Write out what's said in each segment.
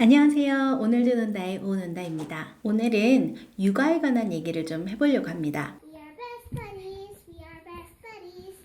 안녕하세요. 오늘 듣는 나의 오는다입니다. 오늘은 육아에 관한 얘기를 좀 해보려고 합니다.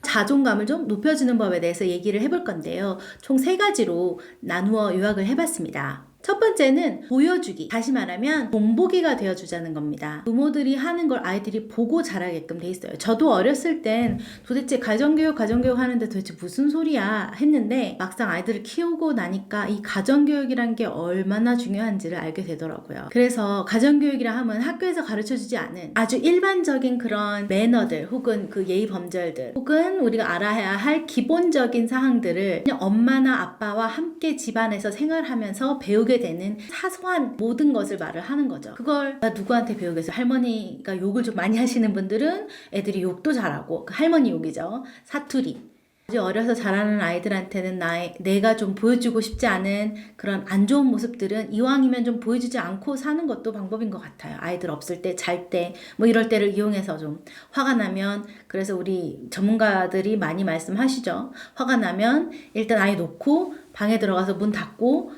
자존감을 좀 높여주는 법에 대해서 얘기를 해볼 건데요. 총 3가지로 나누어 요약을 해봤습니다. 첫 번째는 보여주기, 다시 말하면 본보기가 되어주자는 겁니다. 부모들이 하는 걸 아이들이 보고 자라게끔 돼 있어요. 저도 어렸을 땐 도대체 가정교육 하는데 도대체 무슨 소리야 했는데 막상 아이들을 키우고 나니까 이 가정교육이란 게 얼마나 중요한지를 알게 되더라고요. 그래서 가정교육이라 하면 학교에서 가르쳐주지 않은 아주 일반적인 그런 매너들 혹은 그 예의 범절들 혹은 우리가 알아야 할 기본적인 사항들을 그냥 엄마나 아빠와 함께 집안에서 생활하면서 배우게 되는 사소한 모든 것을 말을 하는 거죠. 그걸 나 누구한테 배우겠어? 할머니가 욕을 좀 많이 하시는 분들은 애들이 욕도 잘하고, 그 할머니 욕이죠. 사투리. 아주 어려서 자라는 아이들한테는 내가 좀 보여주고 싶지 않은 그런 안 좋은 모습들은 이왕이면 좀 보여주지 않고 사는 것도 방법인 것 같아요. 아이들 없을 때, 잘 때, 뭐 이럴 때를 이용해서 좀 화가 나면, 그래서 우리 전문가들이 많이 말씀하시죠. 화가 나면 일단 아이 놓고 방에 들어가서 문 닫고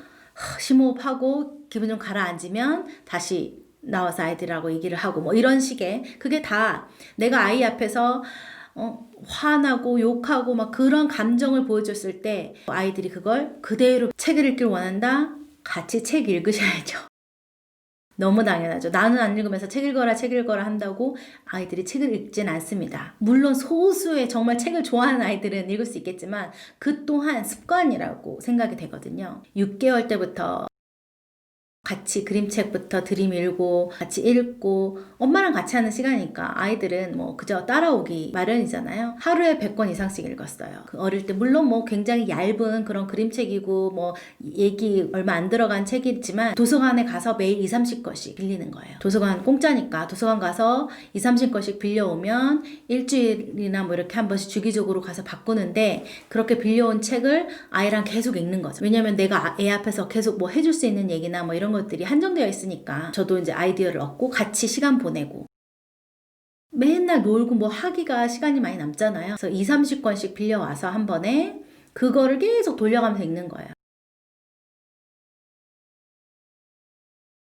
심호흡하고 기분 좀 가라앉으면 다시 나와서 아이들하고 얘기를 하고 뭐 이런 식의, 그게 다 내가 아이 앞에서 화나고 욕하고 막 그런 감정을 보여줬을 때 아이들이 그걸 그대로 책을 읽길 원한다? 같이 책 읽으셔야죠. 너무 당연하죠. 나는 안 읽으면서 책 읽어라 한다고 아이들이 책을 읽진 않습니다. 물론 소수의 정말 책을 좋아하는 아이들은 읽을 수 있겠지만 그 또한 습관이라고 생각이 되거든요. 6개월 때부터 같이 그림책부터 들이밀고 같이 읽고 엄마랑 같이 하는 시간이니까 아이들은 뭐 그저 따라오기 마련이잖아요. 하루에 100권 이상씩 읽었어요. 어릴 때 물론 뭐 굉장히 얇은 그런 그림책이고 뭐 얘기 얼마 안 들어간 책이지만 도서관에 가서 매일 2, 30권씩 빌리는 거예요. 도서관 공짜니까 도서관 가서 2, 30권씩 빌려오면 일주일이나 뭐 이렇게 한 번씩 주기적으로 가서 바꾸는데, 그렇게 빌려온 책을 아이랑 계속 읽는 거죠. 왜냐면 내가 애 앞에서 계속 뭐 해줄 수 있는 얘기나 뭐 이런 것들이 한정되어 있으니까 저도 이제 아이디어를 얻고 같이 시간 보내고 맨날 놀고 뭐 하기가 시간이 많이 남잖아요. 그래서 2, 30권씩 빌려와서 한 번에 그거를 계속 돌려가면서 읽는 거예요.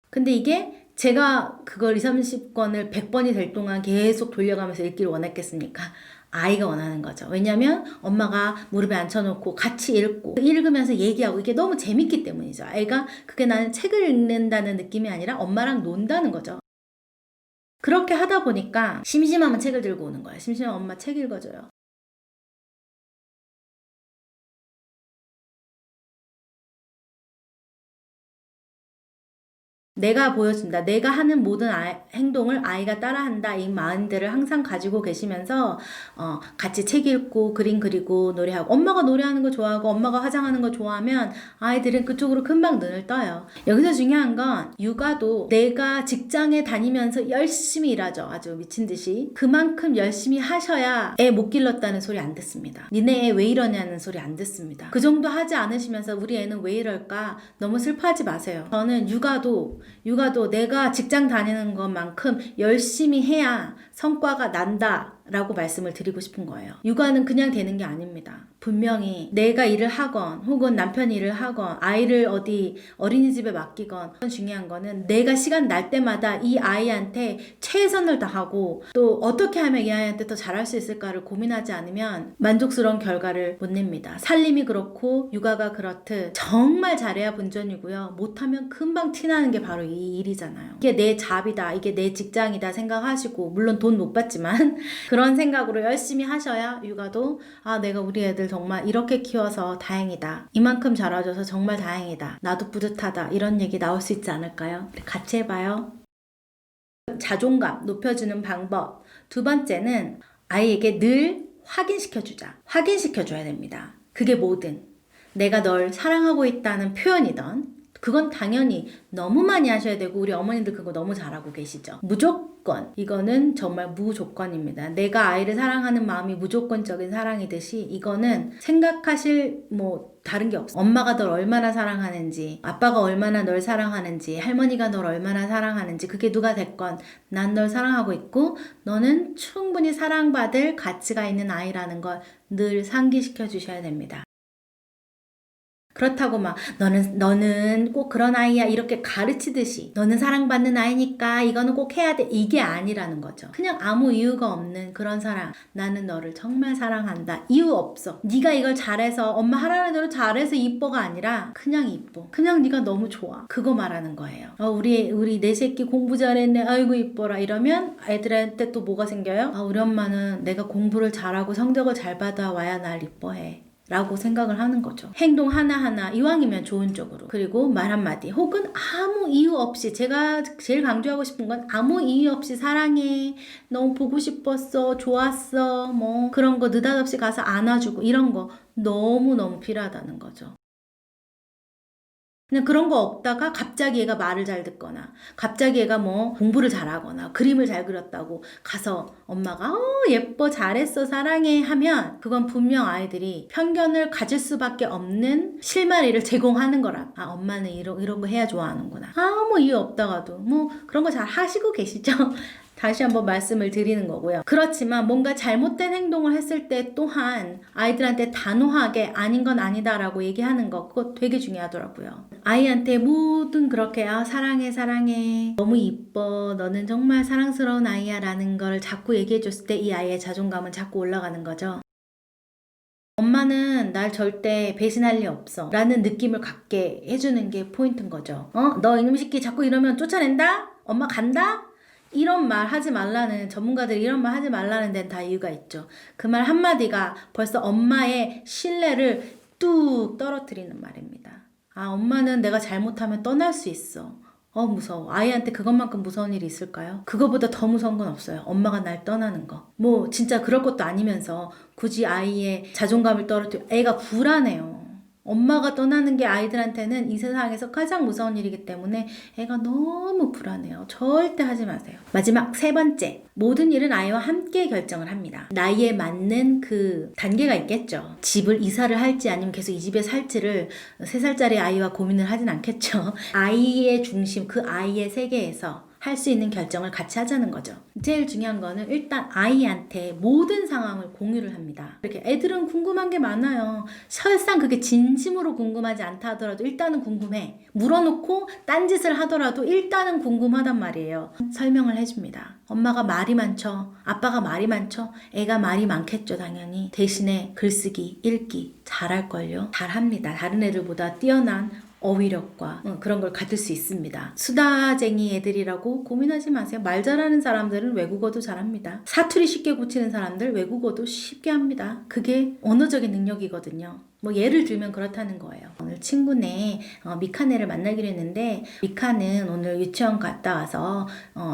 근데 이게 제가 그걸 2, 30권을 100번이 될 동안 계속 돌려가면서 읽기를 원했겠습니까? 아이가 원하는 거죠. 왜냐면 엄마가 무릎에 앉혀놓고 같이 읽고 읽으면서 얘기하고 이게 너무 재밌기 때문이죠. 아이가 그게 나는 책을 읽는다는 느낌이 아니라 엄마랑 논다는 거죠. 그렇게 하다 보니까 심심하면 책을 들고 오는 거예요. 심심하면 엄마 책 읽어줘요. 내가 보여준다. 내가 하는 모든 행동을 아이가 따라한다. 이 마인드를 항상 가지고 계시면서 같이 책 읽고 그림 그리고 노래하고, 엄마가 노래하는 거 좋아하고 엄마가 화장하는 거 좋아하면 아이들은 그쪽으로 금방 눈을 떠요. 여기서 중요한 건 육아도 내가 직장에 다니면서 열심히 일하죠. 아주 미친 듯이. 그만큼 열심히 하셔야 애 못 길렀다는 소리 안 듣습니다. 니네 애 왜 이러냐는 소리 안 듣습니다. 그 정도 하지 않으시면서 우리 애는 왜 이럴까 너무 슬퍼하지 마세요. 저는 육아도 내가 직장 다니는 것만큼 열심히 해야 성과가 난다 라고 말씀을 드리고 싶은 거예요. 육아는 그냥 되는 게 아닙니다. 분명히 내가 일을 하건 혹은 남편이 일을 하건 아이를 어디 어린이집에 맡기건, 중요한 거는 내가 시간 날 때마다 이 아이한테 최선을 다하고 또 어떻게 하면 이 아이한테 더 잘할 수 있을까를 고민하지 않으면 만족스러운 결과를 못 냅니다. 살림이 그렇고 육아가 그렇듯 정말 잘해야 본전이고요. 못하면 금방 티나는 게 바로 이 일이잖아요. 이게 내 잡이다, 이게 내 직장이다 생각하시고, 물론 돈 못 받지만 그런 생각으로 열심히 하셔야 육아도 내가 우리 애들 정말 이렇게 키워서 다행이다, 이만큼 자라줘서 정말 다행이다, 나도 뿌듯하다, 이런 얘기 나올 수 있지 않을까요? 같이 해봐요. 자존감 높여주는 방법. 두 번째는 아이에게 늘 확인시켜줘야 됩니다. 그게 뭐든 내가 널 사랑하고 있다는 표현이던, 그건 당연히 너무 많이 하셔야 되고 우리 어머님들 그거 너무 잘하고 계시죠. 무조건, 이거는 정말 무조건입니다. 내가 아이를 사랑하는 마음이 무조건적인 사랑이듯이 이거는 생각하실 다른 게 없어. 엄마가 널 얼마나 사랑하는지, 아빠가 얼마나 널 사랑하는지, 할머니가 널 얼마나 사랑하는지, 그게 누가 됐건 난 널 사랑하고 있고 너는 충분히 사랑받을 가치가 있는 아이라는 걸 늘 상기시켜 주셔야 됩니다. 그렇다고 막 너는 꼭 그런 아이야 이렇게 가르치듯이 너는 사랑받는 아이니까 이거는 꼭 해야 돼 이게 아니라는 거죠. 그냥 아무 이유가 없는 그런 사랑. 나는 너를 정말 사랑한다. 이유 없어. 네가 이걸 잘해서 엄마 하라는 대로 잘해서 이뻐가 아니라 그냥 이뻐. 그냥 네가 너무 좋아. 그거 말하는 거예요. 우리 내 새끼 공부 잘했네. 아이고 이뻐라. 이러면 애들한테 또 뭐가 생겨요? 우리 엄마는 내가 공부를 잘하고 성적을 잘 받아와야 날 이뻐해. 라고 생각을 하는 거죠. 행동 하나하나 이왕이면 좋은 쪽으로. 그리고 말 한마디 혹은 아무 이유 없이 제가 제일 강조하고 싶은 건 아무 이유 없이 사랑해. 너무 보고 싶었어. 좋았어. 뭐 그런 거 느닷없이 가서 안아주고 이런 거 너무너무 필요하다는 거죠. 그냥 그런 거 없다가 갑자기 얘가 말을 잘 듣거나 갑자기 얘가 뭐 공부를 잘하거나 그림을 잘 그렸다고 가서 엄마가 예뻐 잘했어 사랑해 하면 그건 분명 아이들이 편견을 가질 수밖에 없는 실마리를 제공하는 거라. 엄마는 이런 거 해야 좋아하는구나. 아무 이유 없다가도 뭐 그런 거 잘 하시고 계시죠? 다시 한번 말씀을 드리는 거고요. 그렇지만 뭔가 잘못된 행동을 했을 때 또한 아이들한테 단호하게 아닌 건 아니다라고 얘기하는 거 그거 되게 중요하더라고요. 아이한테 뭐든 그렇게 사랑해 너무 이뻐 너는 정말 사랑스러운 아이야 라는 걸 자꾸 얘기해 줬을 때 이 아이의 자존감은 자꾸 올라가는 거죠. 엄마는 날 절대 배신할 리 없어 라는 느낌을 갖게 해주는 게 포인트인 거죠. 너 이놈 새끼 자꾸 이러면 쫓아낸다? 엄마 간다? 이런 말 하지 말라는 전문가들이 이런 말 하지 말라는 데는 다 이유가 있죠. 그 말 한마디가 벌써 엄마의 신뢰를 뚝 떨어뜨리는 말입니다. 엄마는 내가 잘못하면 떠날 수 있어. 무서워. 아이한테 그것만큼 무서운 일이 있을까요? 그거보다 더 무서운 건 없어요. 엄마가 날 떠나는 거. 뭐 진짜 그럴 것도 아니면서 굳이 아이의 자존감을 떨어뜨려 애가 불안해요. 엄마가 떠나는 게 아이들한테는 이 세상에서 가장 무서운 일이기 때문에 애가 너무 불안해요. 절대 하지 마세요. 마지막 3번째. 모든 일은 아이와 함께 결정을 합니다. 나이에 맞는 그 단계가 있겠죠. 집을 이사를 할지 아니면 계속 이 집에 살지를 3살짜리 아이와 고민을 하진 않겠죠. 아이의 중심, 그 아이의 세계에서 할 수 있는 결정을 같이 하자는 거죠. 제일 중요한 거는 일단 아이한테 모든 상황을 공유를 합니다. 이렇게 애들은 궁금한 게 많아요. 설상 그게 진심으로 궁금하지 않다 하더라도 일단은 궁금해. 물어놓고 딴짓을 하더라도 일단은 궁금하단 말이에요. 설명을 해줍니다. 엄마가 말이 많죠. 아빠가 말이 많죠. 애가 말이 많겠죠, 당연히. 대신에 글쓰기, 읽기 잘할걸요. 잘합니다. 다른 애들보다 뛰어난 어휘력과 그런 걸 가질 수 있습니다. 수다쟁이 애들이라고 고민하지 마세요. 말 잘하는 사람들은 외국어도 잘합니다. 사투리 쉽게 고치는 사람들 외국어도 쉽게 합니다. 그게 언어적인 능력이거든요. 뭐 예를 들면 그렇다는 거예요. 오늘 친구네 미카네를 만나기로 했는데 미카는 오늘 유치원 갔다 와서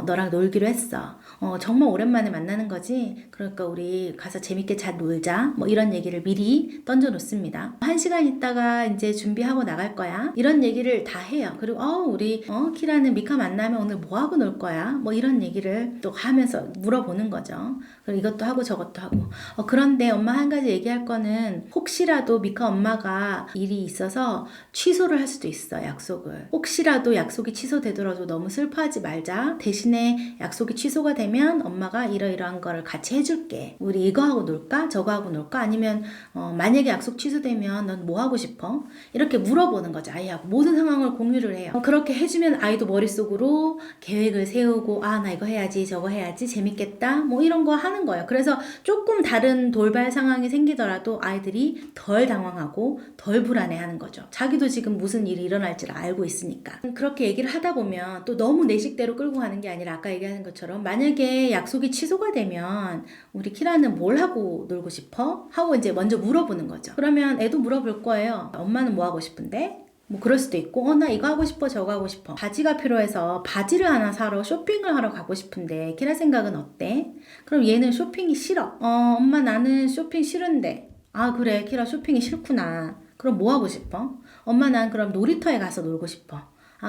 너랑 놀기로 했어. 정말 오랜만에 만나는 거지. 그러니까 우리 가서 재밌게 잘 놀자. 뭐 이런 얘기를 미리 던져 놓습니다. 1시간 있다가 이제 준비하고 나갈 거야. 이런 얘기를 다 해요. 그리고 우리 키라는 미카 만나면 오늘 뭐 하고 놀 거야? 뭐 이런 얘기를 또 하면서 물어보는 거죠. 그리고 이것도 하고 저것도 하고. 그런데 엄마 한 가지 얘기할 거는 혹시라도 미카 엄마가 일이 있어서 취소를 할 수도 있어. 약속을. 혹시라도 약속이 취소되더라도 너무 슬퍼하지 말자. 대신에 약속이 취소가 되면 엄마가 이러이러한 거를 같이 해줄게. 우리 이거 하고 놀까? 저거 하고 놀까? 아니면 만약에 약속 취소되면 넌 뭐 하고 싶어? 이렇게 물어보는 거죠. 아이하고 모든 상황을 공유를 해요. 그렇게 해주면 아이도 머릿속으로 계획을 세우고 나 이거 해야지 저거 해야지 재밌겠다 뭐 이런 거 하는 거예요. 그래서 조금 다른 돌발 상황이 생기더라도 아이들이 덜 당황하고 덜 불안해하는 거죠. 자기도 지금 무슨 일이 일어날지를 알고 있으니까. 그렇게 얘기를 하다 보면 또 너무 내 식대로 끌고 가는 게 아니라 아까 얘기하는 것처럼 만약에 약속이 취소가 되면 우리 키라는 뭘 하고 놀고 싶어? 하고 이제 먼저 물어보는 거죠. 그러면 애도 물어볼 거예요. 엄마는 뭐 하고 싶은데? 뭐 그럴 수도 있고 나 이거 하고 싶어 저거 하고 싶어. 바지가 필요해서 바지를 하나 사러 쇼핑을 하러 가고 싶은데 키라 생각은 어때? 그럼 얘는 쇼핑이 싫어. 엄마 나는 쇼핑 싫은데. 그래 키라 쇼핑이 싫구나. 그럼 뭐 하고 싶어? 엄마 난 그럼 놀이터에 가서 놀고 싶어.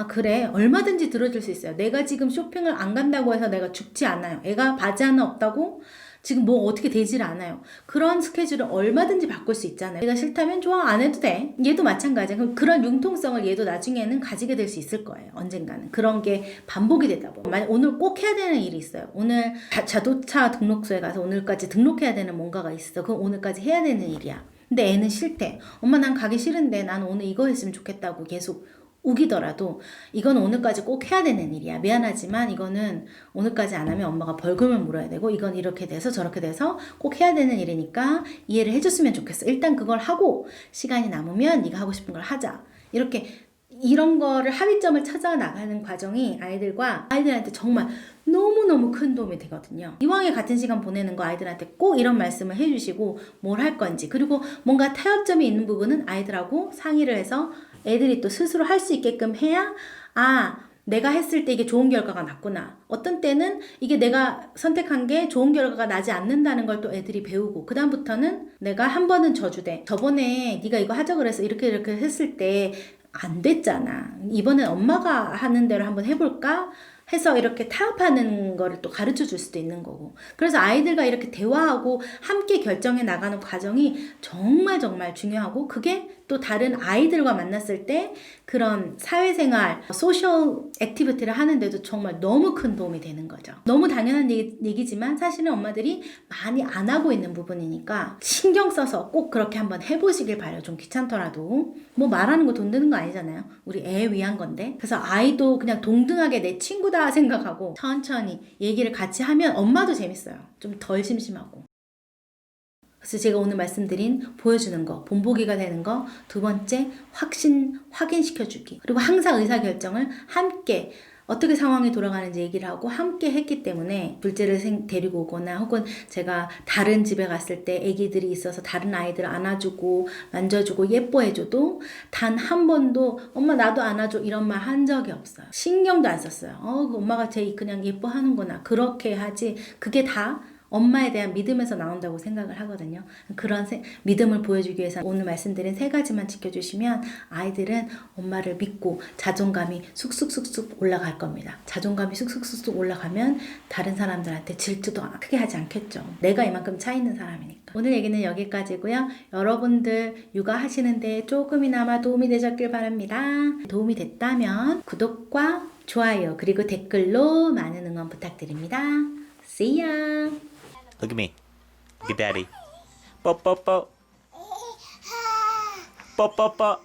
그래 얼마든지 들어줄 수 있어요. 내가 지금 쇼핑을 안 간다고 해서 내가 죽지 않아요. 애가 바지 하나 없다고 지금 뭐 어떻게 되질 않아요. 그런 스케줄을 얼마든지 바꿀 수 있잖아요. 내가 싫다면 좋아 안 해도 돼. 얘도 마찬가지야. 그럼 그런 융통성을 얘도 나중에는 가지게 될 수 있을 거예요. 언젠가는. 그런 게 반복이 되다 보면 만약 오늘 꼭 해야 되는 일이 있어요. 오늘 자동차 등록소에 가서 오늘까지 등록해야 되는 뭔가가 있어. 그럼 오늘까지 해야 되는 일이야. 근데 애는 싫대. 엄마 난 가기 싫은데 난 오늘 이거 했으면 좋겠다고 계속 우기더라도 이건 오늘까지 꼭 해야 되는 일이야. 미안하지만 이거는 오늘까지 안 하면 엄마가 벌금을 물어야 되고 이건 이렇게 돼서 저렇게 돼서 꼭 해야 되는 일이니까 이해를 해줬으면 좋겠어. 일단 그걸 하고 시간이 남으면 네가 하고 싶은 걸 하자. 이렇게 이런 거를 합의점을 찾아 나가는 과정이 아이들한테 정말 너무너무 큰 도움이 되거든요. 이왕에 같은 시간 보내는 거 아이들한테 꼭 이런 말씀을 해주시고 뭘 할 건지, 그리고 뭔가 타협점이 있는 부분은 아이들하고 상의를 해서 애들이 또 스스로 할 수 있게끔 해야 내가 했을 때 이게 좋은 결과가 났구나. 어떤 때는 이게 내가 선택한 게 좋은 결과가 나지 않는다는 걸 또 애들이 배우고, 그 다음부터는 내가 한 번은 저주돼. 저번에 네가 이거 하자 그래서 이렇게 했을 때 안 됐잖아. 이번엔 엄마가 하는 대로 한번 해볼까? 해서 이렇게 타협하는 거를 또 가르쳐 줄 수도 있는 거고. 그래서 아이들과 이렇게 대화하고 함께 결정해 나가는 과정이 정말 정말 중요하고, 그게 또 다른 아이들과 만났을 때 그런 사회생활, 소셜 액티비티를 하는데도 정말 너무 큰 도움이 되는 거죠. 너무 당연한 얘기지만 사실은 엄마들이 많이 안 하고 있는 부분이니까 신경 써서 꼭 그렇게 한번 해보시길 바래요. 좀 귀찮더라도. 뭐 말하는 거 돈 드는 거 아니잖아요. 우리 애 위한 건데. 그래서 아이도 그냥 동등하게 내 친구다 생각하고 천천히 얘기를 같이 하면 엄마도 재밌어요. 좀 덜 심심하고. 그래서 제가 오늘 말씀드린 보여주는 거, 본보기가 되는 거, 두 번째 확인시켜주기, 그리고 항상 의사결정을 함께 어떻게 상황이 돌아가는지 얘기를 하고 함께 했기 때문에 둘째를 데리고 오거나 혹은 제가 다른 집에 갔을 때 아기들이 있어서 다른 아이들 안아주고 만져주고 예뻐해줘도 단 한 번도 엄마 나도 안아줘 이런 말 한 적이 없어요. 신경도 안 썼어요. 엄마가 쟤 그냥 예뻐하는구나 그렇게 하지. 그게 다 엄마에 대한 믿음에서 나온다고 생각을 하거든요. 그런 믿음을 보여주기 위해서 오늘 말씀드린 3가지만 지켜주시면 아이들은 엄마를 믿고 자존감이 쑥쑥쑥쑥 올라갈 겁니다. 자존감이 쑥쑥쑥쑥 올라가면 다른 사람들한테 질투도 크게 하지 않겠죠. 내가 이만큼 차 있는 사람이니까. 오늘 얘기는 여기까지고요. 여러분들 육아하시는데 조금이나마 도움이 되셨길 바랍니다. 도움이 됐다면 구독과 좋아요 그리고 댓글로 많은 응원 부탁드립니다. See ya! Look at me. Look at daddy. Pop, pop, pop. Pop, pop, pop.